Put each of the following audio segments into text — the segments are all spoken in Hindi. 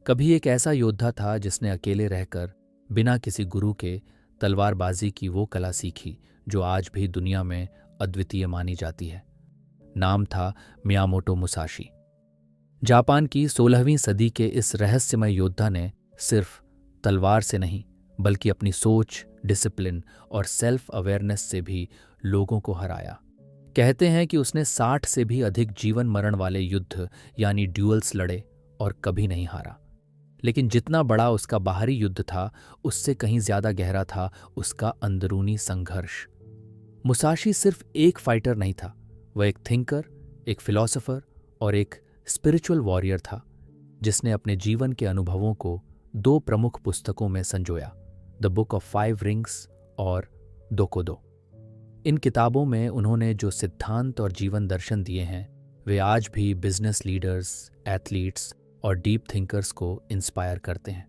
कभी एक ऐसा योद्धा था जिसने अकेले रहकर बिना किसी गुरु के तलवारबाजी की वो कला सीखी जो आज भी दुनिया में अद्वितीय मानी जाती है। नाम था मियामोटो मुसाशी। जापान की 16वीं सदी के इस रहस्यमय योद्धा ने सिर्फ तलवार से नहीं बल्कि अपनी सोच, डिसिप्लिन और सेल्फ अवेयरनेस से भी लोगों को हराया। कहते हैं कि उसने 60 से भी अधिक जीवन मरण वाले युद्ध यानी ड्यूअल्स लड़े और कभी नहीं हारा। लेकिन जितना बड़ा उसका बाहरी युद्ध था, उससे कहीं ज्यादा गहरा था उसका अंदरूनी संघर्ष। मुसाशी सिर्फ एक फाइटर नहीं था, वह एक थिंकर, एक फिलोसोफर और एक स्पिरिचुअल वॉरियर था जिसने अपने जीवन के अनुभवों को 2 प्रमुख पुस्तकों में संजोया, द बुक ऑफ 5 रिंग्स और दोकोदो। इन किताबों में उन्होंने जो सिद्धांत और जीवन दर्शन दिए हैं वे आज भी बिजनेस लीडर्स, एथलीट्स और डीप थिंकर्स को इंस्पायर करते हैं।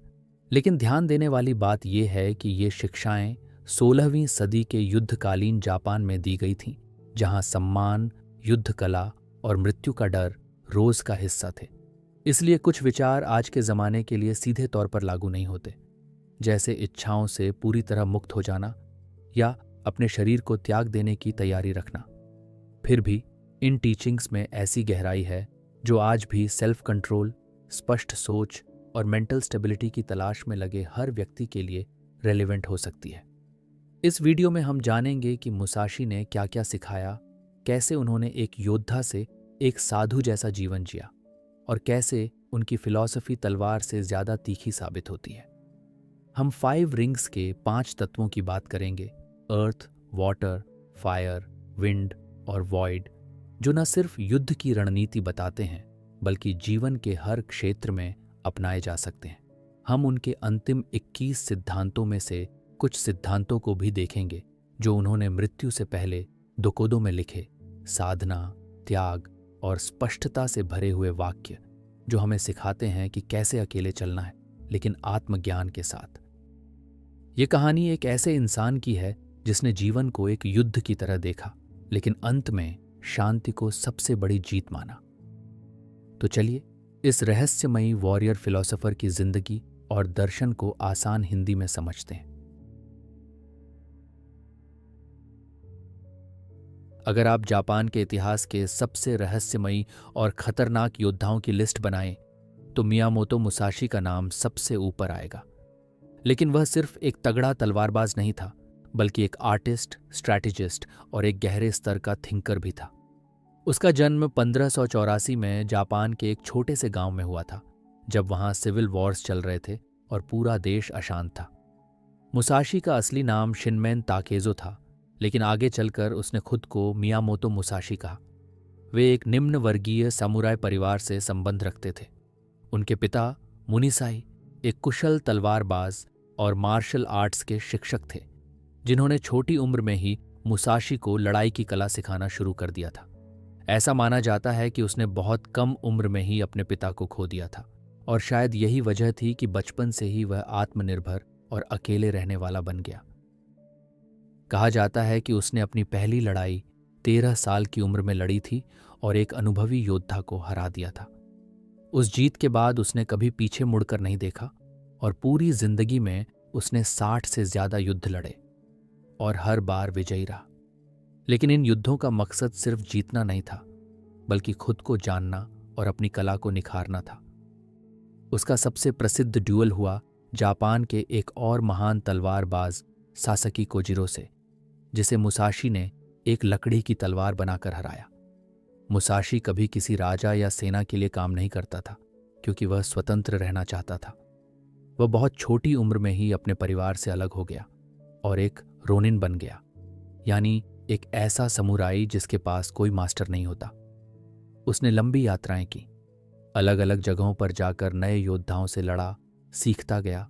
लेकिन ध्यान देने वाली बात यह है कि ये शिक्षाएं 16वीं सदी के युद्धकालीन जापान में दी गई थीं, जहां सम्मान, युद्ध कला और मृत्यु का डर रोज का हिस्सा थे। इसलिए कुछ विचार आज के ज़माने के लिए सीधे तौर पर लागू नहीं होते, जैसे इच्छाओं से पूरी तरह मुक्त हो जाना या अपने शरीर को त्याग देने की तैयारी रखना। फिर भी इन टीचिंग्स में ऐसी गहराई है जो आज भी सेल्फ कंट्रोल, स्पष्ट सोच और मेंटल स्टेबिलिटी की तलाश में लगे हर व्यक्ति के लिए रेलेवेंट हो सकती है। इस वीडियो में हम जानेंगे कि मुसाशी ने क्या क्या सिखाया, कैसे उन्होंने एक योद्धा से एक साधु जैसा जीवन जिया और कैसे उनकी फिलॉसफी तलवार से ज्यादा तीखी साबित होती है। हम 5 रिंग्स के 5 तत्वों की बात करेंगे, अर्थ, वाटर, फायर, विंड और वॉइड, जो न सिर्फ युद्ध की रणनीति बताते हैं बल्कि जीवन के हर क्षेत्र में अपनाए जा सकते हैं। हम उनके अंतिम 21 सिद्धांतों में से कुछ सिद्धांतों को भी देखेंगे जो उन्होंने मृत्यु से पहले दोकोदो में लिखे, साधना, त्याग और स्पष्टता से भरे हुए वाक्य जो हमें सिखाते हैं कि कैसे अकेले चलना है, लेकिन आत्मज्ञान के साथ। ये कहानी एक ऐसे इंसान की है जिसने जीवन को एक युद्ध की तरह देखा, लेकिन अंत में शांति को सबसे बड़ी जीत माना। तो चलिए इस रहस्यमयी वॉरियर फिलोसोफर की जिंदगी और दर्शन को आसान हिंदी में समझते हैं। अगर आप जापान के इतिहास के सबसे रहस्यमयी और खतरनाक योद्धाओं की लिस्ट बनाएं तो मियामोतो मुसाशी का नाम सबसे ऊपर आएगा। लेकिन वह सिर्फ एक तगड़ा तलवारबाज नहीं था, बल्कि एक आर्टिस्ट, स्ट्रैटेजिस्ट और एक गहरे स्तर का थिंकर भी था। उसका जन्म 1584 में जापान के एक छोटे से गांव में हुआ था, जब वहां सिविल वॉर्स चल रहे थे और पूरा देश अशांत था। मुसाशी का असली नाम शिनमेन ताकेजो था, लेकिन आगे चलकर उसने खुद को मियामोतो मुसाशी कहा। वे एक निम्न वर्गीय समुराई परिवार से संबंध रखते थे। उनके पिता मुनिसाई एक कुशल तलवारबाज और मार्शल आर्ट्स के शिक्षक थे, जिन्होंने छोटी उम्र में ही मुसाशी को लड़ाई की कला सिखाना शुरू कर दिया था। ऐसा माना जाता है कि उसने बहुत कम उम्र में ही अपने पिता को खो दिया था और शायद यही वजह थी कि बचपन से ही वह आत्मनिर्भर और अकेले रहने वाला बन गया। कहा जाता है कि उसने अपनी पहली लड़ाई 13 साल की उम्र में लड़ी थी और एक अनुभवी योद्धा को हरा दिया था। उस जीत के बाद उसने कभी पीछे मुड़कर नहीं देखा और पूरी जिंदगी में उसने 60 से ज्यादा युद्ध लड़े और हर बार विजयी रहा। लेकिन इन युद्धों का मकसद सिर्फ जीतना नहीं था, बल्कि खुद को जानना और अपनी कला को निखारना था। उसका सबसे प्रसिद्ध ड्यूअल हुआ जापान के एक और महान तलवारबाज सासकी कोजिरो से, जिसे मुसाशी ने एक लकड़ी की तलवार बनाकर हराया। मुसाशी कभी किसी राजा या सेना के लिए काम नहीं करता था, क्योंकि वह स्वतंत्र रहना चाहता था। वह बहुत छोटी उम्र में ही अपने परिवार से अलग हो गया और एक रोनिन बन गया, यानी एक ऐसा समुराई जिसके पास कोई मास्टर नहीं होता। उसने लंबी यात्राएं की, अलग अलग जगहों पर जाकर नए योद्धाओं से लड़ा, सीखता गया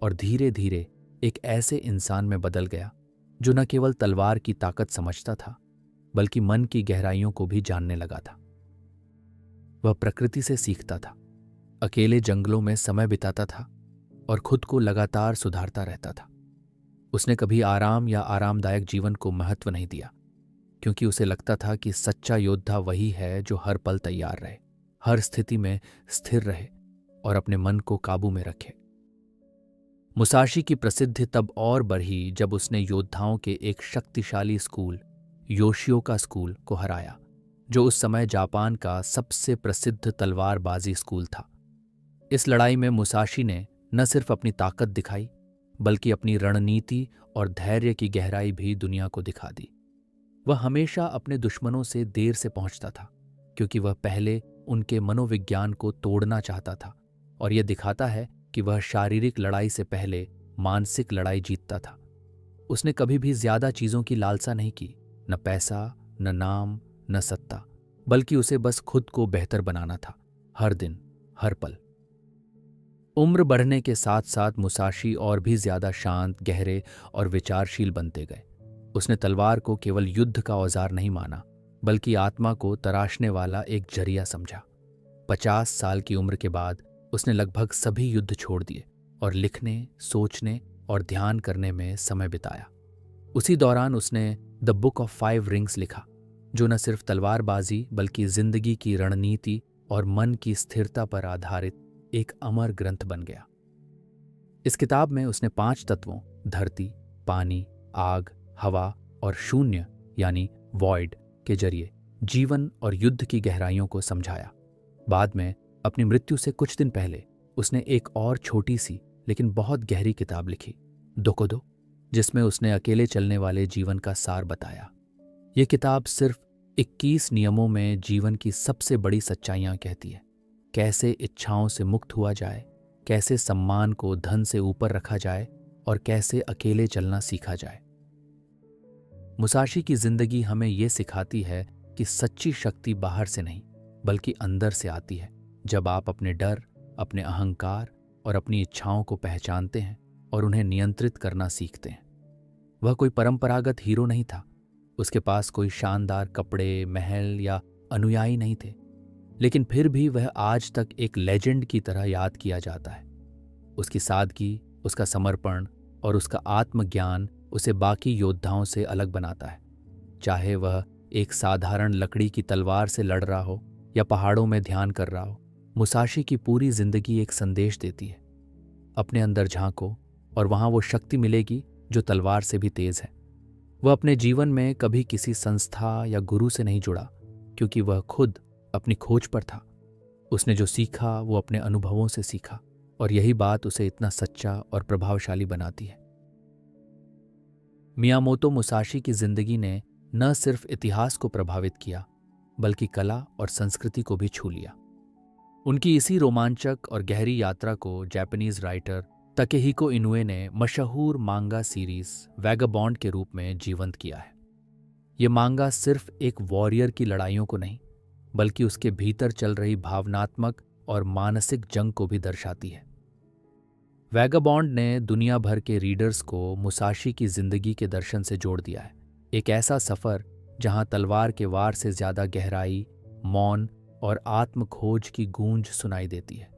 और धीरे धीरे एक ऐसे इंसान में बदल गया जो न केवल तलवार की ताकत समझता था, बल्कि मन की गहराइयों को भी जानने लगा था। वह प्रकृति से सीखता था, अकेले जंगलों में समय बिताता था और खुद को लगातार सुधारता रहता था। उसने कभी आराम या आरामदायक जीवन को महत्व नहीं दिया, क्योंकि उसे लगता था कि सच्चा योद्धा वही है जो हर पल तैयार रहे, हर स्थिति में स्थिर रहे और अपने मन को काबू में रखे। मुसाशी की प्रसिद्धि तब और बढ़ी जब उसने योद्धाओं के एक शक्तिशाली स्कूल, योशिओका स्कूल, को हराया, जो उस समय जापान का सबसे प्रसिद्ध तलवारबाजी स्कूल था। इस लड़ाई में मुसाशी ने न सिर्फ अपनी ताकत दिखाई, बल्कि अपनी रणनीति और धैर्य की गहराई भी दुनिया को दिखा दी। वह हमेशा अपने दुश्मनों से देर से पहुंचता था, क्योंकि वह पहले उनके मनोविज्ञान को तोड़ना चाहता था, और यह दिखाता है कि वह शारीरिक लड़ाई से पहले मानसिक लड़ाई जीतता था। उसने कभी भी ज्यादा चीजों की लालसा नहीं की, न पैसा, न नाम, न सत्ता, बल्कि उसे बस खुद को बेहतर बनाना था, हर दिन, हर पल। उम्र बढ़ने के साथ साथ मुसाशी और भी ज्यादा शांत, गहरे और विचारशील बनते गए। उसने तलवार को केवल युद्ध का औजार नहीं माना, बल्कि आत्मा को तराशने वाला एक जरिया समझा। 50 साल की उम्र के बाद उसने लगभग सभी युद्ध छोड़ दिए और लिखने, सोचने और ध्यान करने में समय बिताया। उसी दौरान उसने द बुक ऑफ 5 रिंग्स लिखा, जो न सिर्फ तलवारबाजी बल्कि जिंदगी की रणनीति और मन की स्थिरता पर आधारित एक अमर ग्रंथ बन गया। इस किताब में उसने 5 तत्वों, धरती, पानी, आग, हवा और शून्य यानी वॉइड के जरिए जीवन और युद्ध की गहराइयों को समझाया। बाद में अपनी मृत्यु से कुछ दिन पहले उसने एक और छोटी सी लेकिन बहुत गहरी किताब लिखी, दोकोदो, जिसमें उसने अकेले चलने वाले जीवन का सार बताया। यह किताब सिर्फ 21 नियमों में जीवन की सबसे बड़ी सच्चाइयां कहती है। कैसे इच्छाओं से मुक्त हुआ जाए, कैसे सम्मान को धन से ऊपर रखा जाए और कैसे अकेले चलना सीखा जाए। मुसाशी की जिंदगी हमें यह सिखाती है कि सच्ची शक्ति बाहर से नहीं बल्कि अंदर से आती है, जब आप अपने डर, अपने अहंकार और अपनी इच्छाओं को पहचानते हैं और उन्हें नियंत्रित करना सीखते हैं। वह कोई परंपरागत हीरो नहीं था, उसके पास कोई शानदार कपड़े, महल या अनुयायी नहीं थे, लेकिन फिर भी वह आज तक एक लेजेंड की तरह याद किया जाता है। उसकी सादगी, उसका समर्पण और उसका आत्मज्ञान उसे बाकी योद्धाओं से अलग बनाता है। चाहे वह एक साधारण लकड़ी की तलवार से लड़ रहा हो या पहाड़ों में ध्यान कर रहा हो, मुसाशी की पूरी जिंदगी एक संदेश देती है। अपने अंदर झांको और वहां वो शक्ति मिलेगी जो तलवार से भी तेज है। वह अपने जीवन में कभी किसी संस्था या गुरु से नहीं जुड़ा, क्योंकि वह खुद अपनी खोज पर था। उसने जो सीखा वो अपने अनुभवों से सीखा, और यही बात उसे इतना सच्चा और प्रभावशाली बनाती है। मियामोतो मुसाशी की जिंदगी ने न सिर्फ इतिहास को प्रभावित किया, बल्कि कला और संस्कृति को भी छू लिया। उनकी इसी रोमांचक और गहरी यात्रा को जापानीज राइटर तकेहिको इनुए ने मशहूर मांगा सीरीज वैगाबॉन्ड के रूप में जीवंत किया है। ये मांगा सिर्फ एक वॉरियर की लड़ाइयों को नहीं, बल्कि उसके भीतर चल रही भावनात्मक और मानसिक जंग को भी दर्शाती है। वैगाबॉन्ड ने दुनिया भर के रीडर्स को मुसाशी की जिंदगी के दर्शन से जोड़ दिया है, एक ऐसा सफर जहां तलवार के वार से ज्यादा गहराई, मौन और आत्म खोज की गूंज सुनाई देती है।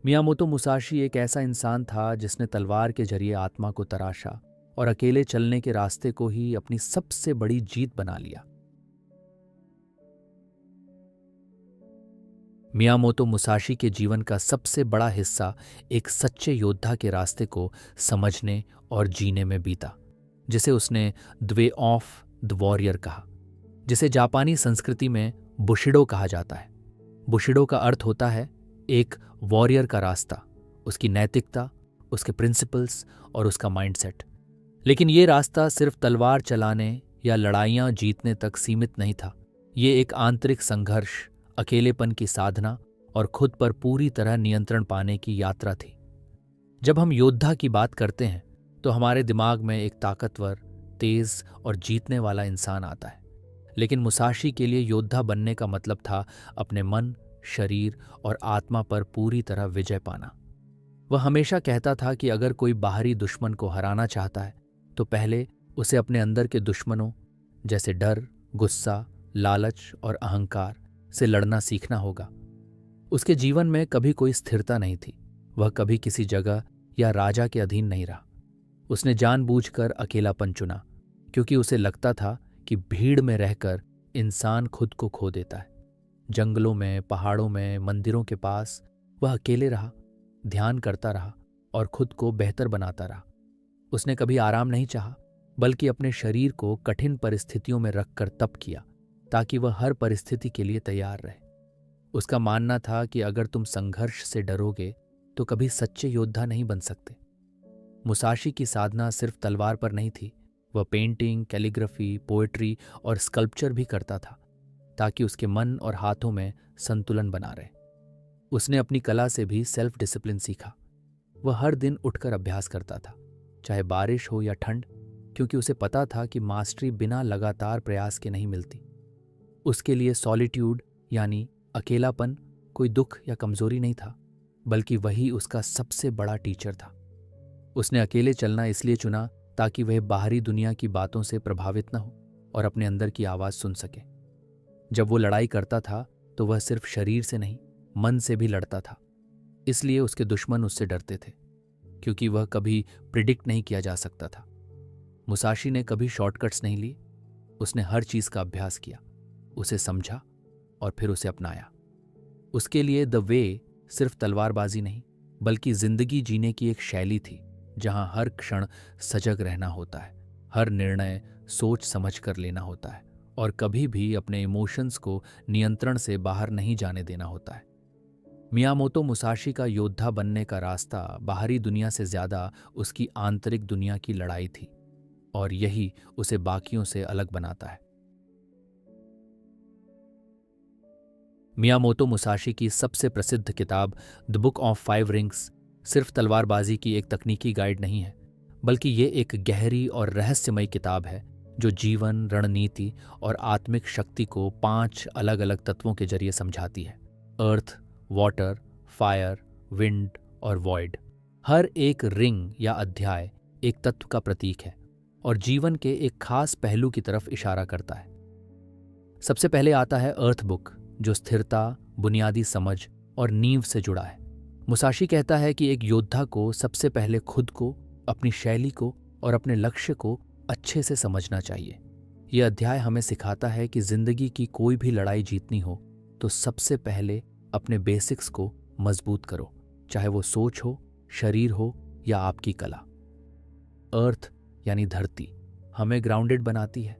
मियामोतो मुसाशी एक ऐसा इंसान था जिसने तलवार के जरिए आत्मा को तराशा और अकेले चलने के रास्ते को ही अपनी सबसे बड़ी जीत बना लिया। मियामोतो मुसाशी के जीवन का सबसे बड़ा हिस्सा एक सच्चे योद्धा के रास्ते को समझने और जीने में बीता, जिसे उसने the way of the warrior कहा, जिसे जापानी संस्कृति में बुशिडो कहा जाता है। बुशिडो का अर्थ होता है एक वॉरियर का रास्ता, उसकी नैतिकता, उसके प्रिंसिपल्स और उसका माइंडसेट। लेकिन ये रास्ता सिर्फ तलवार चलाने या लड़ाइयाँ जीतने तक सीमित नहीं था। ये एक आंतरिक संघर्ष, अकेलेपन की साधना और खुद पर पूरी तरह नियंत्रण पाने की यात्रा थी। जब हम योद्धा की बात करते हैं तो हमारे दिमाग में एक ताकतवर, तेज और जीतने वाला इंसान आता है। लेकिन मुसाशी के लिए योद्धा बनने का मतलब था अपने मन, शरीर और आत्मा पर पूरी तरह विजय पाना। वह हमेशा कहता था कि अगर कोई बाहरी दुश्मन को हराना चाहता है तो पहले उसे अपने अंदर के दुश्मनों जैसे डर, गुस्सा, लालच और अहंकार से लड़ना सीखना होगा। उसके जीवन में कभी कोई स्थिरता नहीं थी। वह कभी किसी जगह या राजा के अधीन नहीं रहा। उसने जानबूझकर अकेलापन चुना, क्योंकि उसे लगता था कि भीड़ में रहकर इंसान खुद को खो देता है। जंगलों में, पहाड़ों में, मंदिरों के पास वह अकेले रहा, ध्यान करता रहा और खुद को बेहतर बनाता रहा। उसने कभी आराम नहीं चाहा, बल्कि अपने शरीर को कठिन परिस्थितियों में रखकर तप किया ताकि वह हर परिस्थिति के लिए तैयार रहे। उसका मानना था कि अगर तुम संघर्ष से डरोगे तो कभी सच्चे योद्धा नहीं बन सकते। मुसाशी की साधना सिर्फ तलवार पर नहीं थी, वह पेंटिंग, कैलीग्राफी, पोएट्री और स्कल्पचर भी करता था ताकि उसके मन और हाथों में संतुलन बना रहे। उसने अपनी कला से भी सेल्फ डिसिप्लिन सीखा। वह हर दिन उठकर अभ्यास करता था, चाहे बारिश हो या ठंड, क्योंकि उसे पता था कि मास्टरी बिना लगातार प्रयास के नहीं मिलती। उसके लिए सॉलिट्यूड यानी अकेलापन कोई दुख या कमजोरी नहीं था, बल्कि वही उसका सबसे बड़ा टीचर था। उसने अकेले चलना इसलिए चुना ताकि वह बाहरी दुनिया की बातों से प्रभावित न हो और अपने अंदर की आवाज सुन सके। जब वो लड़ाई करता था तो वह सिर्फ शरीर से नहीं, मन से भी लड़ता था। इसलिए उसके दुश्मन उससे डरते थे, क्योंकि वह कभी प्रिडिक्ट नहीं किया जा सकता था। मुसाशी ने कभी शॉर्टकट्स नहीं लिए। उसने हर चीज का अभ्यास किया, उसे समझा और फिर उसे अपनाया। उसके लिए द वे सिर्फ तलवारबाजी नहीं, बल्कि जिंदगी जीने की एक शैली थी, जहां हर क्षण सजग रहना होता है, हर निर्णय सोच समझ कर लेना होता है और कभी भी अपने इमोशंस को नियंत्रण से बाहर नहीं जाने देना होता है। मियामोतो मुसाशी का योद्धा बनने का रास्ता बाहरी दुनिया से ज्यादा उसकी आंतरिक दुनिया की लड़ाई थी, और यही उसे बाकियों से अलग बनाता है। मियामोतो मुसाशी की सबसे प्रसिद्ध किताब द बुक ऑफ 5 रिंग्स सिर्फ तलवारबाजी की एक तकनीकी गाइड नहीं है, बल्कि ये एक गहरी और रहस्यमयी किताब है जो जीवन, रणनीति और आत्मिक शक्ति को 5 अलग अलग तत्वों के जरिए समझाती है। अर्थ, वाटर, फायर, विंड और वॉइड। हर एक रिंग या अध्याय एक तत्व का प्रतीक है और जीवन के एक खास पहलू की तरफ इशारा करता है। सबसे पहले आता है अर्थ बुक, जो स्थिरता, बुनियादी समझ और नींव से जुड़ा है। मुसाशी कहता है कि एक योद्धा को सबसे पहले खुद को, अपनी शैली को और अपने लक्ष्य को अच्छे से समझना चाहिए। यह अध्याय हमें सिखाता है कि जिंदगी की कोई भी लड़ाई जीतनी हो तो सबसे पहले अपने बेसिक्स को मजबूत करो, चाहे वो सोच हो, शरीर हो या आपकी कला। अर्थ यानी धरती हमें ग्राउंडेड बनाती है,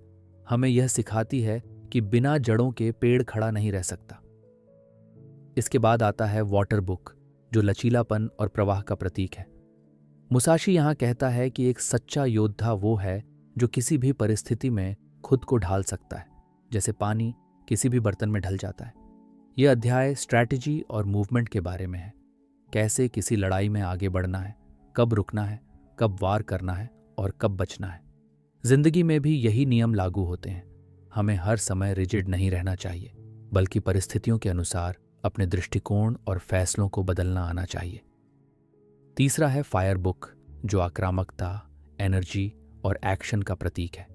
हमें यह सिखाती है कि बिना जड़ों के पेड़ खड़ा नहीं रह सकता। इसके बाद आता है वाटर बुक, जो लचीलापन और प्रवाह का प्रतीक है। मुसाशी यहां कहता है कि एक सच्चा योद्धा वो है जो किसी भी परिस्थिति में खुद को ढाल सकता है, जैसे पानी किसी भी बर्तन में ढल जाता है। यह अध्याय स्ट्रैटेजी और मूवमेंट के बारे में है, कैसे किसी लड़ाई में आगे बढ़ना है, कब रुकना है, कब वार करना है और कब बचना है। जिंदगी में भी यही नियम लागू होते हैं। हमें हर समय रिजिड नहीं रहना चाहिए, बल्कि परिस्थितियों के अनुसार अपने दृष्टिकोण और फैसलों को बदलना आना चाहिए। तीसरा है फायर बुक, जो आक्रामकता, एनर्जी और एक्शन का प्रतीक है।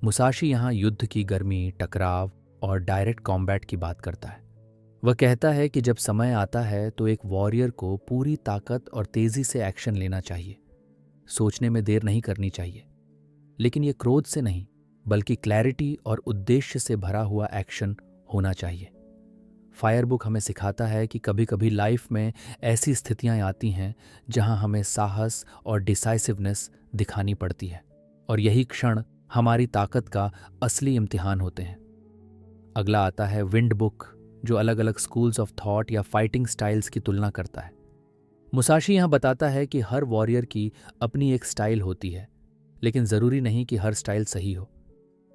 मुसाशी यहाँ युद्ध की गर्मी, टकराव और डायरेक्ट कॉम्बैट की बात करता है। वह कहता है कि जब समय आता है तो एक वॉरियर को पूरी ताकत और तेजी से एक्शन लेना चाहिए। सोचने में देर नहीं करनी चाहिए, लेकिन ये क्रोध से नहीं, बल्कि क्लैरिटी और उद्देश्य से भरा हुआ एक्शन होना चाहिए। फायर बुक हमें सिखाता है कि कभी कभी लाइफ में ऐसी स्थितियां आती हैं जहां हमें साहस और डिसाइसिवनेस दिखानी पड़ती है, और यही क्षण हमारी ताकत का असली इम्तिहान होते हैं। अगला आता है विंड बुक, जो अलग अलग स्कूल्स ऑफ थॉट या फाइटिंग स्टाइल्स की तुलना करता है। मुसाशी यहां बताता है कि हर वॉरियर की अपनी एक स्टाइल होती है, लेकिन जरूरी नहीं कि हर स्टाइल सही हो।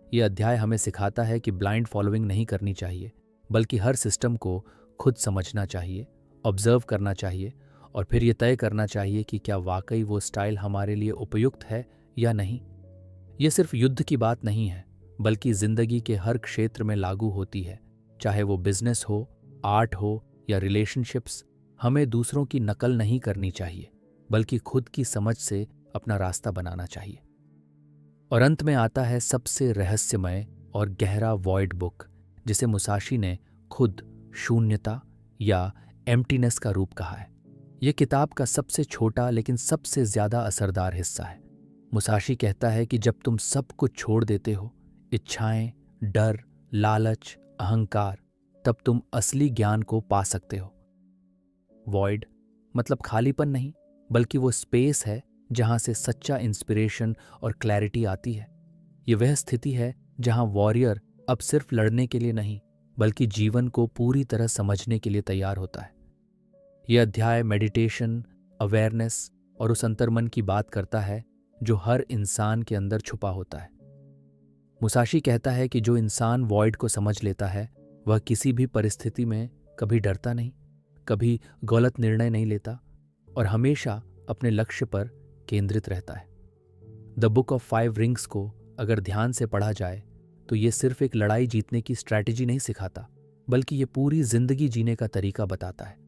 यह अध्याय हमें सिखाता है कि ब्लाइंड फॉलोइंग नहीं करनी चाहिए, बल्कि हर सिस्टम को खुद समझना चाहिए, ऑब्जर्व करना चाहिए और फिर यह तय करना चाहिए कि क्या वाकई वो स्टाइल हमारे लिए उपयुक्त है या नहीं। यह सिर्फ युद्ध की बात नहीं है, बल्कि जिंदगी के हर क्षेत्र में लागू होती है, चाहे वो बिजनेस हो, आर्ट हो या रिलेशनशिप्स। हमें दूसरों की नकल नहीं करनी चाहिए, बल्कि खुद की समझ से अपना रास्ता बनाना चाहिए। और अंत में आता है सबसे रहस्यमय और गहरा वॉइड बुक, जिसे मुसाशी ने खुद शून्यता या एम्प्टीनेस का रूप कहा है। यह किताब का सबसे छोटा लेकिन सबसे ज्यादा असरदार हिस्सा है। मुसाशी कहता है कि जब तुम सब कुछ छोड़ देते हो, इच्छाएं, डर, लालच, अहंकार, तब तुम असली ज्ञान को पा सकते हो। वॉइड मतलब खालीपन नहीं, बल्कि वो स्पेस है जहां से सच्चा इंस्पिरेशन और क्लैरिटी आती है। ये वह स्थिति है जहां वॉरियर अब सिर्फ लड़ने के लिए नहीं, बल्कि जीवन को पूरी तरह समझने के लिए तैयार होता है। यह अध्याय मेडिटेशन, अवेयरनेस और उस अंतर्मन की बात करता है जो हर इंसान के अंदर छुपा होता है। मुसाशी कहता है कि जो इंसान वॉइड को समझ लेता है वह किसी भी परिस्थिति में कभी डरता नहीं, कभी गलत निर्णय नहीं लेता और हमेशा अपने लक्ष्य पर केंद्रित रहता है। द बुक ऑफ 5 रिंग्स को अगर ध्यान से पढ़ा जाए तो ये सिर्फ एक लड़ाई जीतने की स्ट्रैटेजी नहीं सिखाता, बल्कि ये पूरी जिंदगी जीने का तरीका बताता है।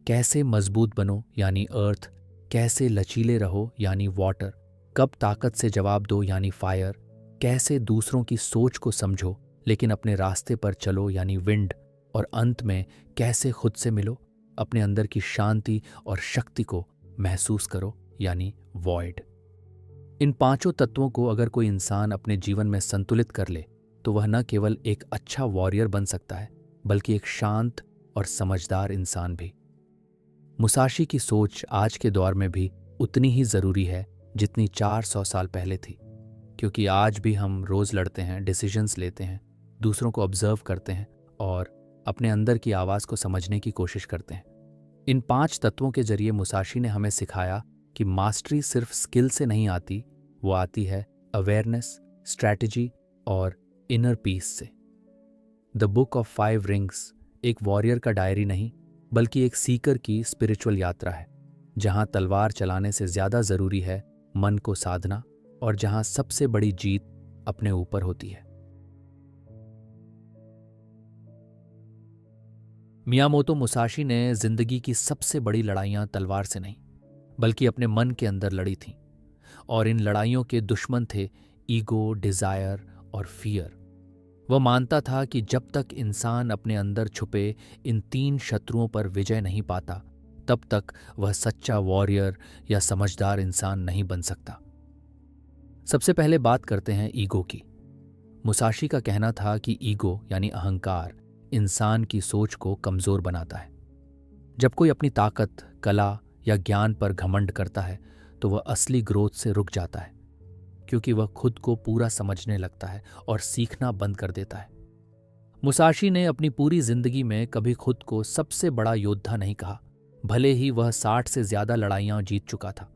कैसे मजबूत बनो यानी अर्थ, कैसे लचीले रहो यानी वाटर, कब ताकत से जवाब दो यानी फायर, कैसे दूसरों की सोच को समझो लेकिन अपने रास्ते पर चलो यानी विंड, और अंत में कैसे खुद से मिलो, अपने अंदर की शांति और शक्ति को महसूस करो यानी वॉइड। इन पांचों तत्वों को अगर कोई इंसान अपने जीवन में संतुलित कर ले तो वह न केवल एक अच्छा वॉरियर बन सकता है, बल्कि एक शांत और समझदार इंसान भी। मुसाशी की सोच आज के दौर में भी उतनी ही जरूरी है जितनी 400 साल पहले थी, क्योंकि आज भी हम रोज लड़ते हैं, डिसीजंस लेते हैं, दूसरों को ऑब्जर्व करते हैं और अपने अंदर की आवाज को समझने की कोशिश करते हैं। इन 5 तत्वों के जरिए मुसाशी ने हमें सिखाया कि मास्टरी सिर्फ स्किल से नहीं आती, वो आती है अवेयरनेस, स्ट्रैटेजी और इनर पीस से। द बुक ऑफ 5 रिंग्स एक वॉरियर का डायरी नहीं, बल्कि एक सीकर की स्पिरिचुअल यात्रा है, जहां तलवार चलाने से ज्यादा जरूरी है मन को साधना, और जहां सबसे बड़ी जीत अपने ऊपर होती है। मियामोतो मुसाशी ने जिंदगी की सबसे बड़ी लड़ाइयां तलवार से नहीं, बल्कि अपने मन के अंदर लड़ी थीं, और इन लड़ाइयों के दुश्मन थे ईगो, डिजायर और फियर। वह मानता था कि जब तक इंसान अपने अंदर छुपे इन 3 शत्रुओं पर विजय नहीं पाता, तब तक वह सच्चा वॉरियर या समझदार इंसान नहीं बन सकता। सबसे पहले बात करते हैं ईगो की। मुसाशी का कहना था कि ईगो यानी अहंकार इंसान की सोच को कमजोर बनाता है। जब कोई अपनी ताकत, कला या ज्ञान पर घमंड करता है तो वह असली ग्रोथ से रुक जाता है, क्योंकि वह खुद को पूरा समझने लगता है और सीखना बंद कर देता है। मुसाशी ने अपनी पूरी जिंदगी में कभी खुद को सबसे बड़ा योद्धा नहीं कहा, भले ही वह 60 से ज्यादा लड़ाइयां जीत चुका था।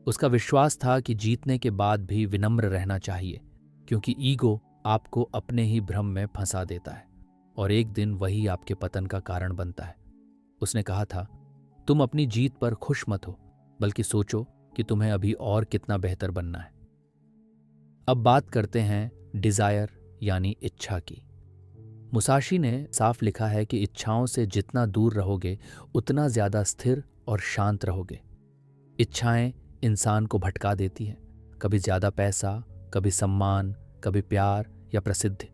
उसका विश्वास था कि जीतने के बाद भी विनम्र रहना चाहिए, क्योंकि ईगो आपको अपने ही भ्रम में फंसा देता है और एक दिन वही आपके पतन का कारण बनता है। उसने कहा था, तुम अपनी जीत पर खुश मत हो, बल्कि सोचो कि तुम्हें अभी और कितना बेहतर बनना है। अब बात करते हैं डिजायर यानी इच्छा की। मुसाशी ने साफ लिखा है कि इच्छाओं से जितना दूर रहोगे उतना ज्यादा स्थिर और शांत रहोगे। इच्छाएं इंसान को भटका देती हैं, कभी ज्यादा पैसा, कभी सम्मान, कभी प्यार या प्रसिद्धि।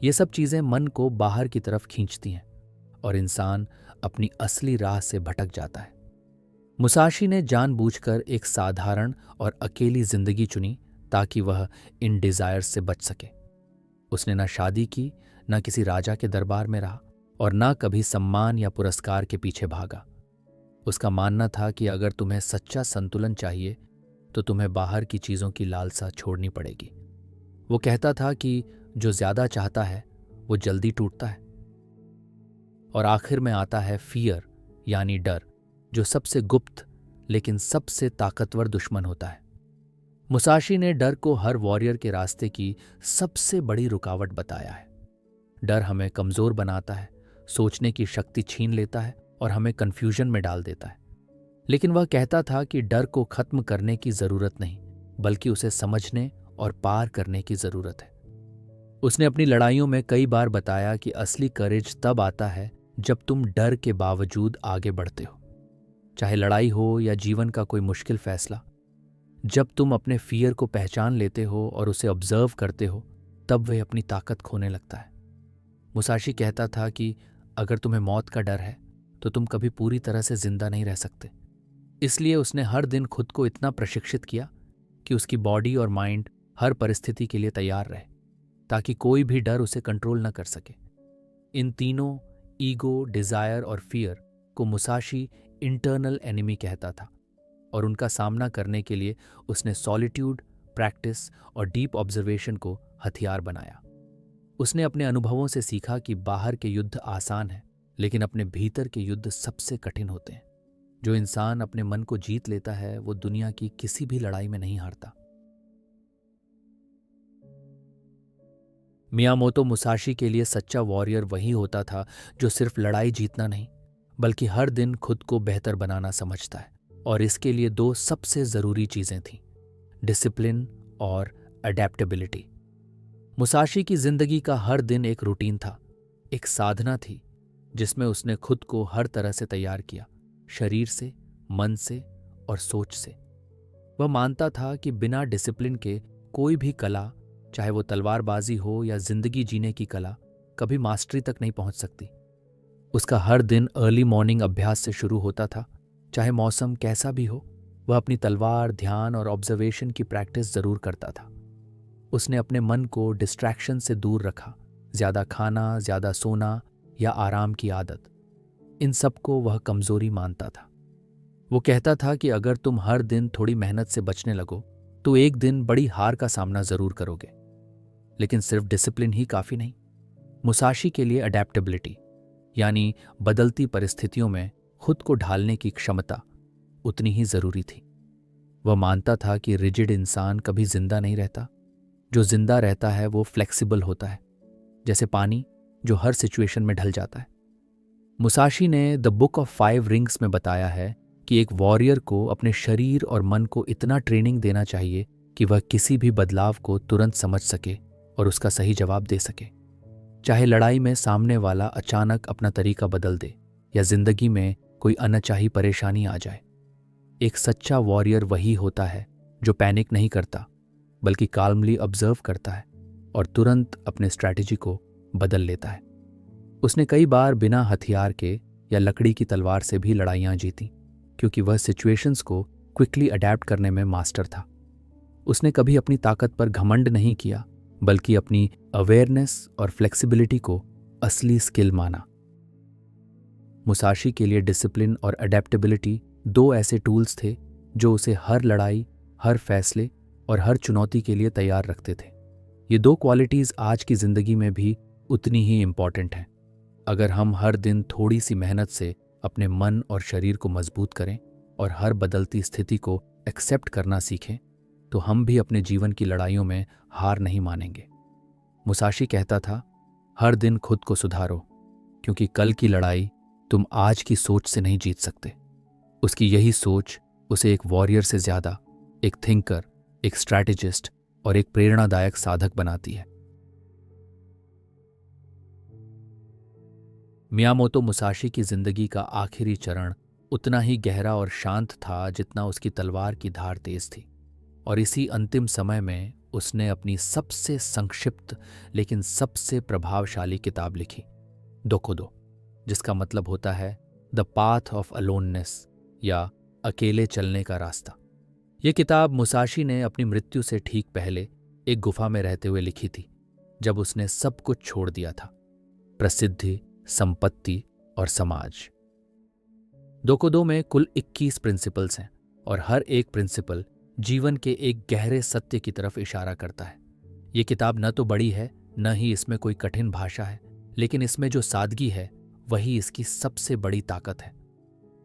ये सब चीजें मन को बाहर की तरफ खींचती हैं और इंसान अपनी असली राह से भटक जाता है। मुसाशी ने जानबूझकर एक साधारण और अकेली जिंदगी चुनी ताकि वह इन डिजायर्स से बच सके। उसने न शादी की, न किसी राजा के दरबार में रहा और न कभी सम्मान या पुरस्कार के पीछे भागा। उसका मानना था कि अगर तुम्हें सच्चा संतुलन चाहिए तो तुम्हें बाहर की चीजों की लालसा छोड़नी पड़ेगी। वो कहता था कि जो ज्यादा चाहता है वो जल्दी टूटता है। और आखिर में आता है फियर यानी डर, जो सबसे गुप्त लेकिन सबसे ताकतवर दुश्मन होता है। मुसाशी ने डर को हर वॉरियर के रास्ते की सबसे बड़ी रुकावट बताया है। डर हमें कमजोर बनाता है, सोचने की शक्ति छीन लेता है और हमें कंफ्यूजन में डाल देता है। लेकिन वह कहता था कि डर को खत्म करने की जरूरत नहीं, बल्कि उसे समझने और पार करने की जरूरत है। उसने अपनी लड़ाइयों में कई बार बताया कि असली करेज तब आता है जब तुम डर के बावजूद आगे बढ़ते हो, चाहे लड़ाई हो या जीवन का कोई मुश्किल फैसला। जब तुम अपने फियर को पहचान लेते हो और उसे ऑब्जर्व करते हो, तब वह अपनी ताकत खोने लगता है। मुसाशी कहता था कि अगर तुम्हें मौत का डर है तो तुम कभी पूरी तरह से जिंदा नहीं रह सकते। इसलिए उसने हर दिन खुद को इतना प्रशिक्षित किया कि उसकी बॉडी और माइंड हर परिस्थिति के लिए तैयार रहे, ताकि कोई भी डर उसे कंट्रोल न कर सके। इन तीनों ईगो, डिजायर और फियर को मुसाशी इंटरनल एनिमी कहता था और उनका सामना करने के लिए उसने सॉलिट्यूड, प्रैक्टिस और डीप ऑब्जर्वेशन को हथियार बनाया। उसने अपने अनुभवों से सीखा कि बाहर के युद्ध आसान हैं, लेकिन अपने भीतर के युद्ध सबसे कठिन होते हैं। जो इंसान अपने मन को जीत लेता है वो दुनिया की किसी भी लड़ाई में नहीं हारता। मियामोतो मुसाशी के लिए सच्चा वॉरियर वही होता था जो सिर्फ लड़ाई जीतना नहीं, बल्कि हर दिन खुद को बेहतर बनाना समझता है। और इसके लिए दो सबसे जरूरी चीजें थीं, डिसिप्लिन और अडेप्टेबिलिटी। मुसाशी की जिंदगी का हर दिन एक रूटीन था, एक साधना थी जिसमें उसने खुद को हर तरह से तैयार किया, शरीर से, मन से और सोच से। वह मानता था कि बिना डिसिप्लिन के कोई भी कला, चाहे वो तलवारबाजी हो या जिंदगी जीने की कला, कभी मास्टरी तक नहीं पहुंच सकती। उसका हर दिन अर्ली मॉर्निंग अभ्यास से शुरू होता था, चाहे मौसम कैसा भी हो। वह अपनी तलवार, ध्यान और ऑब्जर्वेशन की प्रैक्टिस जरूर करता था। उसने अपने मन को डिस्ट्रैक्शन से दूर रखा, ज्यादा खाना, ज्यादा सोना या आराम की आदत, इन सबको वह कमजोरी मानता था। वो कहता था कि अगर तुम हर दिन थोड़ी मेहनत से बचने लगो तो एक दिन बड़ी हार का सामना जरूर करोगे। लेकिन सिर्फ डिसिप्लिन ही काफी नहीं। मुसाशी के लिए अडेप्टेबिलिटी, यानी बदलती परिस्थितियों में खुद को ढालने की क्षमता, उतनी ही जरूरी थी। वह मानता था कि रिजिड इंसान कभी जिंदा नहीं रहता। जो जिंदा रहता है वो फ्लेक्सिबल होता है, जैसे पानी जो हर सिचुएशन में ढल जाता है। मुसाशी ने द बुक ऑफ 5 रिंग्स में बताया है कि एक वॉरियर को अपने शरीर और मन को इतना ट्रेनिंग देना चाहिए कि वह किसी भी बदलाव को तुरंत समझ सके और उसका सही जवाब दे सके। चाहे लड़ाई में सामने वाला अचानक अपना तरीका बदल दे या जिंदगी में कोई अनचाही परेशानी आ जाए। एक सच्चा वॉरियर वही होता है जो पैनिक नहीं करता, बल्कि काल्मली ऑब्जर्व करता है और तुरंत अपने स्ट्रैटेजी को बदल लेता है। उसने कई बार बिना हथियार के या लकड़ी की तलवार से भी लड़ाइयां जीती, क्योंकि वह सिचुएशंस को क्विकली अडैप्ट करने में मास्टर था। उसने कभी अपनी ताकत पर घमंड नहीं किया, बल्कि अपनी अवेयरनेस और फ्लेक्सिबिलिटी को असली स्किल माना। मुसाशी के लिए डिसिप्लिन और अडेप्टेबिलिटी दो ऐसे टूल्स थे जो उसे हर लड़ाई, हर फैसले और हर चुनौती के लिए तैयार रखते थे। ये दो क्वालिटीज आज की जिंदगी में भी उतनी ही इंपॉर्टेंट हैं। अगर हम हर दिन थोड़ी सी मेहनत से अपने मन और शरीर को मजबूत करें और हर बदलती स्थिति को एक्सेप्ट करना सीखें, तो हम भी अपने जीवन की लड़ाइयों में हार नहीं मानेंगे। मुसाशी कहता था, हर दिन खुद को सुधारो, क्योंकि कल की लड़ाई तुम आज की सोच से नहीं जीत सकते। उसकी यही सोच उसे एक वॉरियर से ज्यादा एक थिंकर, एक स्ट्रैटेजिस्ट और एक प्रेरणादायक साधक बनाती है। मियामोतो मुसाशी की जिंदगी का आखिरी चरण उतना ही गहरा और शांत था जितना उसकी तलवार की धार तेज थी। और इसी अंतिम समय में उसने अपनी सबसे संक्षिप्त लेकिन सबसे प्रभावशाली किताब लिखी, दोकोदो, जिसका मतलब होता है द पाथ ऑफ अलोननेस या अकेले चलने का रास्ता। यह किताब मुसाशी ने अपनी मृत्यु से ठीक पहले एक गुफा में रहते हुए लिखी थी, जब उसने सब कुछ छोड़ दिया था, प्रसिद्धि, संपत्ति और समाज। दोकोदो में कुल 21 प्रिंसिपल्स हैं और हर एक प्रिंसिपल जीवन के एक गहरे सत्य की तरफ इशारा करता है। ये किताब न तो बड़ी है, न ही इसमें कोई कठिन भाषा है, लेकिन इसमें जो सादगी है वही इसकी सबसे बड़ी ताकत है।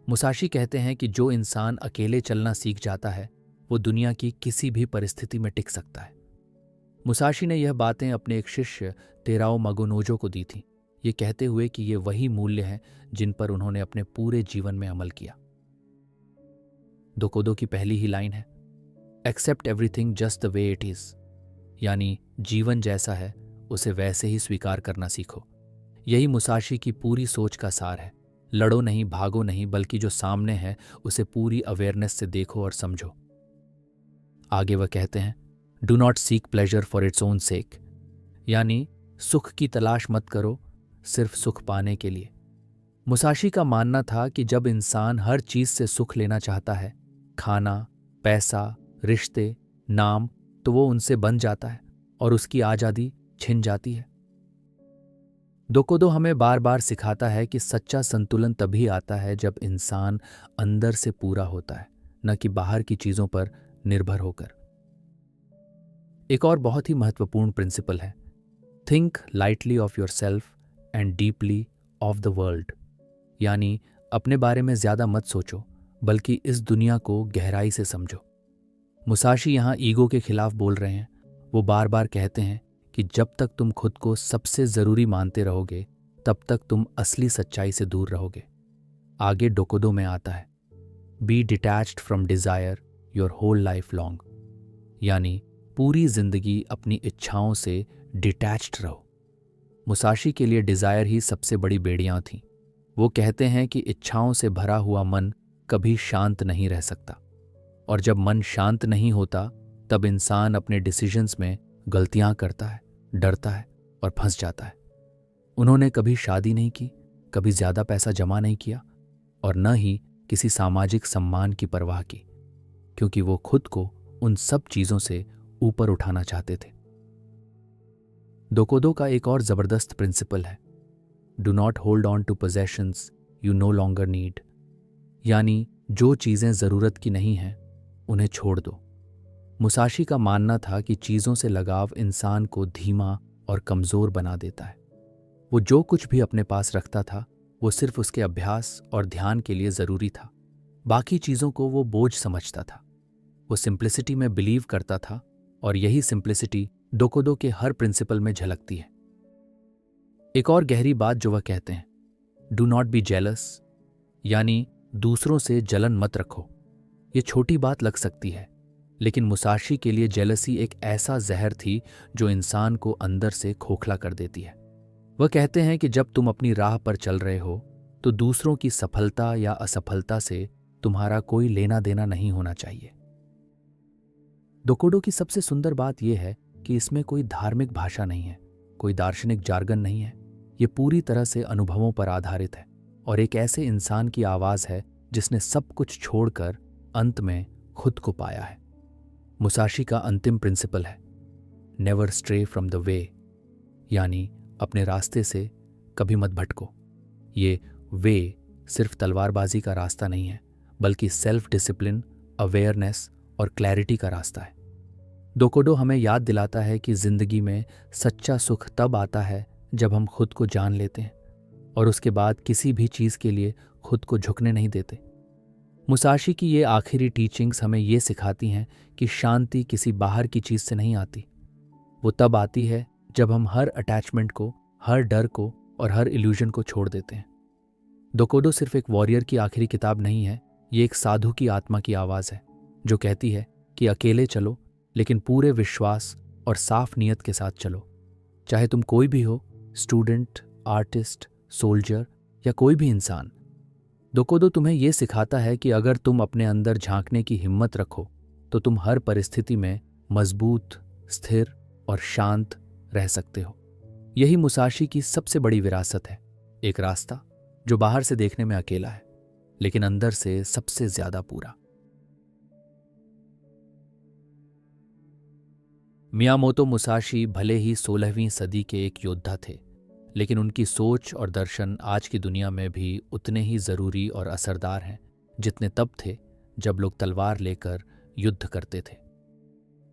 मुसाशी कहते हैं कि जो इंसान अकेले चलना सीख जाता है वो दुनिया की किसी भी परिस्थिति में टिक सकता है। मुसाशी ने यह बातें अपने एक शिष्य तेराओ मागोनोजो को दी थी, ये कहते हुए कि ये वही मूल्य हैं जिन पर उन्होंने अपने पूरे जीवन में अमल किया। दोकोदो की पहली ही लाइन है, accept everything just the way it is, यानी जीवन जैसा है उसे वैसे ही स्वीकार करना सीखो। यही मुसाशी की पूरी सोच का सार है। लड़ो नहीं, भागो नहीं, बल्कि जो सामने है उसे पूरी अवेयरनेस से देखो और समझो। आगे वह कहते हैं, do not seek pleasure for its own सेक, यानी सुख की तलाश मत करो सिर्फ सुख पाने के लिए। मुसाशी का मानना था कि जब इंसान हर चीज से सुख लेना चाहता है, खाना, पैसा, रिश्ते, नाम, तो वो उनसे बन जाता है और उसकी आजादी छिन जाती है। दोकोदो हमें बार बार सिखाता है कि सच्चा संतुलन तभी आता है जब इंसान अंदर से पूरा होता है, न कि बाहर की चीजों पर निर्भर होकर। एक और बहुत ही महत्वपूर्ण प्रिंसिपल है, think lightly of your self and deeply of the world. यानी अपने बारे में ज्यादा मत सोचो, बल्कि इस दुनिया को गहराई से समझो। मुसाशी यहाँ ईगो के खिलाफ बोल रहे हैं। वो बार बार कहते हैं कि जब तक तुम खुद को सबसे जरूरी मानते रहोगे, तब तक तुम असली सच्चाई से दूर रहोगे। आगे डोकोदो में आता है, be detached from desire your whole life long. यानी पूरी जिंदगी अपनी इच्छाओं से डिटैच्ड रहो। मुसाशी के लिए डिजायर ही सबसे बड़ी बेड़ियां थीं। वो कहते हैं कि इच्छाओं से भरा हुआ मन कभी शांत नहीं रह सकता, और जब मन शांत नहीं होता तब इंसान अपने डिसीजंस में गलतियां करता है, डरता है और फंस जाता है। उन्होंने कभी शादी नहीं की, कभी ज्यादा पैसा जमा नहीं किया, और न ही किसी सामाजिक सम्मान की परवाह की, क्योंकि वो खुद को उन सब चीजों से ऊपर उठाना चाहते थे। दोकोदो का एक और जबरदस्त प्रिंसिपल है, do not hold on to possessions you no longer need. यानी जो चीजें जरूरत की नहीं हैं उन्हें छोड़ दो। मुसाशी का मानना था कि चीजों से लगाव इंसान को धीमा और कमजोर बना देता है। वो जो कुछ भी अपने पास रखता था वो सिर्फ उसके अभ्यास और ध्यान के लिए जरूरी था। बाकी चीजों को वो बोझ समझता था। वो सिंप्लिसिटी में बिलीव करता था, और यही सिंप्लिसिटी दोकोदो के हर प्रिंसिपल में झलकती है। एक और गहरी बात जो वह कहते हैं, डू नॉट बी जेलस। यानी दूसरों से जलन मत रखो। ये छोटी बात लग सकती है, लेकिन मुसाशी के लिए जेलसी एक ऐसा जहर थी जो इंसान को अंदर से खोखला कर देती है। वह कहते हैं कि जब तुम अपनी राह पर चल रहे हो तो दूसरों की सफलता या असफलता से तुम्हारा कोई लेना देना नहीं होना चाहिए। दोकोडो की सबसे सुंदर बात यह है कि इसमें कोई धार्मिक भाषा नहीं है, कोई दार्शनिक जार्गन नहीं है। ये पूरी तरह से अनुभवों पर आधारित है, और एक ऐसे इंसान की आवाज है जिसने सब कुछ छोड़कर अंत में खुद को पाया है। मुसाशी का अंतिम प्रिंसिपल है, never stray from the way. यानी अपने रास्ते से कभी मत भटको। ये वे सिर्फ तलवारबाजी का रास्ता नहीं है, बल्कि सेल्फ डिसिप्लिन, अवेयरनेस और क्लैरिटी का रास्ता है। दोकोडो हमें याद दिलाता है कि जिंदगी में सच्चा सुख तब आता है जब हम खुद को जान लेते हैं, और उसके बाद किसी भी चीज के लिए खुद को झुकने नहीं देते। मुसाशी की ये आखिरी टीचिंग्स हमें ये सिखाती हैं कि शांति किसी बाहर की चीज से नहीं आती। वो तब आती है जब हम हर अटैचमेंट को, हर डर को और हर इल्यूजन को छोड़ देते हैं। दोकोडो सिर्फ एक वॉरियर की आखिरी किताब नहीं है, ये एक साधु की आत्मा की आवाज है जो कहती है कि अकेले चलो, लेकिन पूरे विश्वास और साफ नीयत के साथ चलो। चाहे तुम कोई भी हो, स्टूडेंट, आर्टिस्ट, सोल्जर या कोई भी इंसान। दोकोदो तुम्हें यह सिखाता है कि अगर तुम अपने अंदर झांकने की हिम्मत रखो तो तुम हर परिस्थिति में मजबूत, स्थिर और शांत रह सकते हो। यही मुसाशी की सबसे बड़ी विरासत है, एक रास्ता जो बाहर से देखने में अकेला है, लेकिन अंदर से सबसे ज्यादा पूरा। मियामोतो मुसाशी भले ही 16वीं सदी के एक योद्धा थे, लेकिन उनकी सोच और दर्शन आज की दुनिया में भी उतने ही जरूरी और असरदार हैं जितने तब थे जब लोग तलवार लेकर युद्ध करते थे।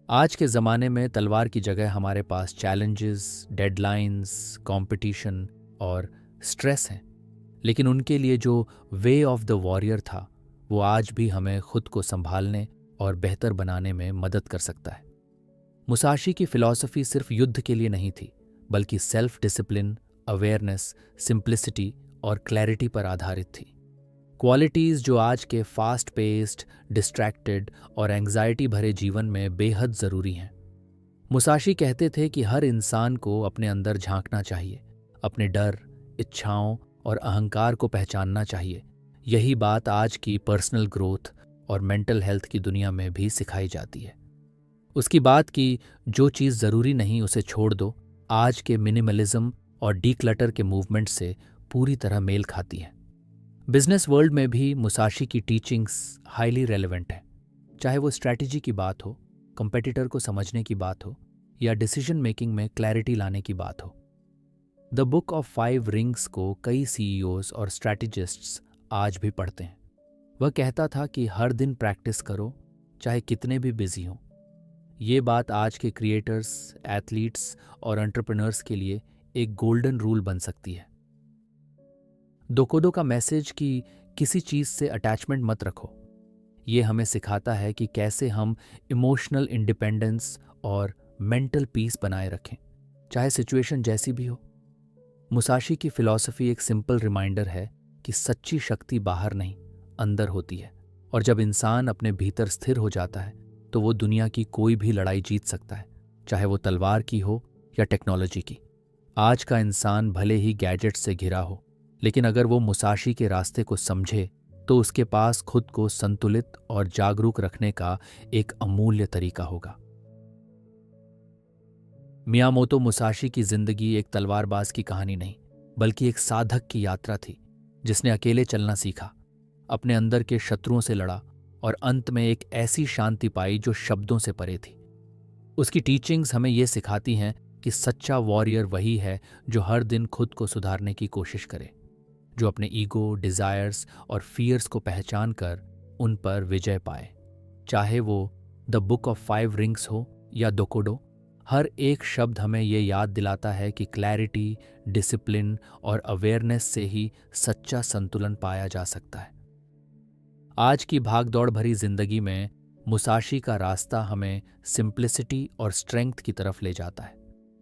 आज के ज़माने में तलवार की जगह हमारे पास चैलेंजेस, डेडलाइंस, कंपटीशन और स्ट्रेस हैं, लेकिन उनके लिए जो वे ऑफ द वॉरियर था वो आज भी हमें खुद को संभालने और बेहतर बनाने में मदद कर सकता है। मुसाशी की फिलॉसफी सिर्फ युद्ध के लिए नहीं थी, बल्कि सेल्फ डिसिप्लिन, अवेयरनेस, सिंप्लिसिटी और क्लैरिटी पर आधारित थी। क्वालिटीज़ जो आज के फास्ट पेस्ड, डिस्ट्रैक्टेड और एंग्जाइटी भरे जीवन में बेहद ज़रूरी हैं। मुसाशी कहते थे कि हर इंसान को अपने अंदर झांकना चाहिए, अपने डर, इच्छाओं और अहंकार को पहचानना चाहिए। यही बात आज की पर्सनल ग्रोथ और मेंटल हेल्थ की दुनिया में भी सिखाई जाती है। उसकी बात की जो चीज़ ज़रूरी नहीं उसे छोड़ दो, आज के मिनिमलिज्म और डीक्लटर के मूवमेंट से पूरी तरह मेल खाती है। बिजनेस वर्ल्ड में भी मुसाशी की टीचिंग्स हाईली रेलेवेंट है, चाहे वो स्ट्रैटेजी की बात हो, कंपेटिटर को समझने की बात हो या डिसीजन मेकिंग में क्लैरिटी लाने की बात हो। द बुक ऑफ 5 रिंग्स को कई सीईओज और स्ट्रैटेजिस्ट्स आज भी पढ़ते हैं। वह कहता था कि हर दिन प्रैक्टिस करो, चाहे कितने भी बिजी हों। ये बात आज के क्रिएटर्स, एथलीट्स और एंटरप्रेन्योर्स के लिए एक गोल्डन रूल बन सकती है। दोकोदो का मैसेज कि किसी चीज़ से अटैचमेंट मत रखो, ये हमें सिखाता है कि कैसे हम इमोशनल इंडिपेंडेंस और मेंटल पीस बनाए रखें, चाहे सिचुएशन जैसी भी हो। मुसाशी की फिलॉसफी एक सिंपल रिमाइंडर है कि सच्ची शक्ति बाहर नहीं, अंदर होती है, और जब इंसान अपने भीतर स्थिर हो जाता है तो वो दुनिया की कोई भी लड़ाई जीत सकता है, चाहे वो तलवार की हो या टेक्नोलॉजी की। आज का इंसान भले ही गैजेट से घिरा हो, लेकिन अगर वो मुसाशी के रास्ते को समझे तो उसके पास खुद को संतुलित और जागरूक रखने का एक अमूल्य तरीका होगा। मियामोतो मुसाशी की जिंदगी एक तलवारबाज की कहानी नहीं, बल्कि एक साधक की यात्रा थी, जिसने अकेले चलना सीखा, अपने अंदर के शत्रुओं से लड़ा और अंत में एक ऐसी शांति पाई जो शब्दों से परे थी। उसकी टीचिंग्स हमें ये सिखाती हैं कि सच्चा वॉरियर वही है जो हर दिन खुद को सुधारने की कोशिश करे, जो अपने ईगो, डिजायर्स और फियर्स को पहचान कर उन पर विजय पाए। चाहे वो द बुक ऑफ 5 रिंग्स हो या दोकोडो, हर एक शब्द हमें ये याद दिलाता है कि क्लैरिटी, डिसिप्लिन और अवेयरनेस से ही सच्चा संतुलन पाया जा सकता है। आज की भागदौड़ भरी जिंदगी में मुसाशी का रास्ता हमें सिंप्लिसिटी और स्ट्रेंथ की तरफ ले जाता है,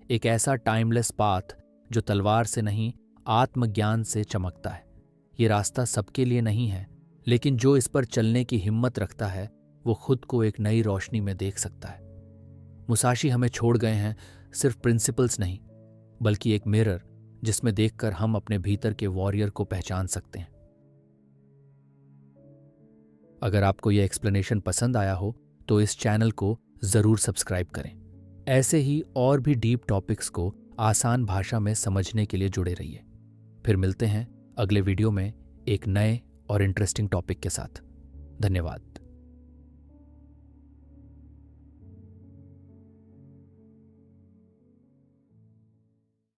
एक ऐसा टाइमलेस पाथ जो तलवार से नहीं, आत्मज्ञान से चमकता है। ये रास्ता सबके लिए नहीं है, लेकिन जो इस पर चलने की हिम्मत रखता है वो खुद को एक नई रोशनी में देख सकता है। मुसाशी हमें छोड़ गए हैं सिर्फ प्रिंसिपल्स नहीं, बल्कि एक मिरर जिसमें देखकर हम अपने भीतर के वॉरियर को पहचान सकते हैं। अगर आपको यह एक्सप्लेनेशन पसंद आया हो तो इस चैनल को जरूर सब्सक्राइब करें। ऐसे ही और भी डीप टॉपिक्स को आसान भाषा में समझने के लिए जुड़े रहिए। फिर मिलते हैं अगले वीडियो में एक नए और इंटरेस्टिंग टॉपिक के साथ। धन्यवाद।